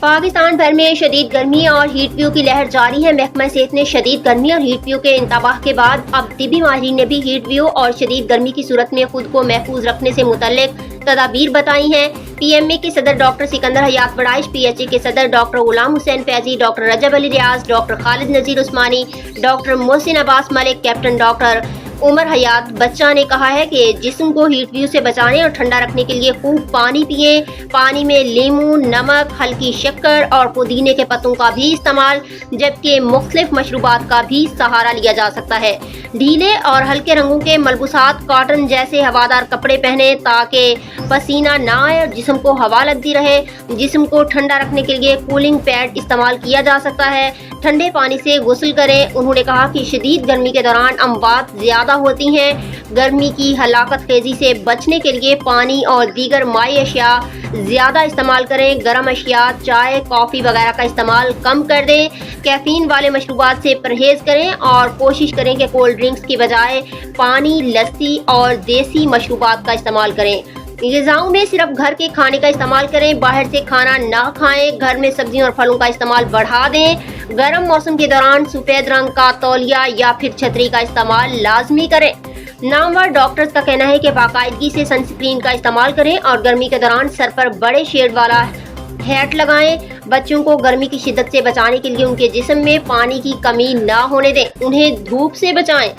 पाकिस्तान भर में शदीद गर्मी और हीट वेव की लहर जारी है। महकमा सेहत ने शदीद गर्मी और हीट वेव के इंतबाह के बाद अब तिबी माहिरीन ने भी हीट वेव और शदीद गर्मी की सूरत में खुद को महफूज रखने से मुतल्लिक तदाबीर बताई हैं। PMA के सदर डॉक्टर सिकंदर हयात बड़ाइश, PHA के सदर doctor Ghulam Hussain Faizi, doctor Rajab Ali Riaz, doctor Khalid Nazir Usmani, doctor Mohsin Abbas Malik, captain doctor Umar Hayat Bachha ने कहा है कि जिस्म को हीट वेव से बचाने और ठंडा रखने के लिए खूब पानी पिएं। पानी में लीमू, नमक, हल्की शक्कर और पुदीने के पत्तों का भी इस्तेमाल, जबकि मुख्तलिफ मशरूबात का भी सहारा लिया जा सकता है। ढीले और हल्के रंगों के मलबूसात, कॉटन जैसे हवादार कपड़े पहने ताकि पसीना ना आए और जिस्म को हवा लगती रहे। जिस्म को ठंडा रखने के लिए कूलिंग पैड इस्तेमाल किया जा सकता है। ठंडे पानी से गुस्ल करें। उन्होंने कहा कि शदीद गर्मी के दौरान अमवात ज्यादा होती हैं। गर्मी की हलाकत खेजी से बचने के लिए पानी और दीगर माई अशिया ज्यादा इस्तेमाल करें। गर्म अशिया, चाय, कॉफ़ी वगैरह का इस्तेमाल कम कर दें। कैफीन वाले मशरूबात से परहेज करें और कोशिश करें कि कोल्ड ड्रिंक्स की बजाय पानी, लस्सी और देसी मशरूबात का इस्तेमाल करें। ग़िज़ाओं में सिर्फ घर के खाने का इस्तेमाल करें। बाहर से खाना ना खाएं। घर में सब्जियों और फलों का इस्तेमाल बढ़ा दें। गर्म मौसम के दौरान सफ़ेद रंग का तौलिया या फिर छतरी का इस्तेमाल लाजमी करें। नामवर डॉक्टर्स का कहना है कि बाकायदगी से सनस्क्रीन का इस्तेमाल करें और गर्मी के दौरान सर पर बड़े शेड वाला हैट लगाएं। बच्चों को गर्मी की शिद्दत से बचाने के लिए उनके जिस्म में पानी की कमी ना होने दें। उन्हें धूप से बचाएं।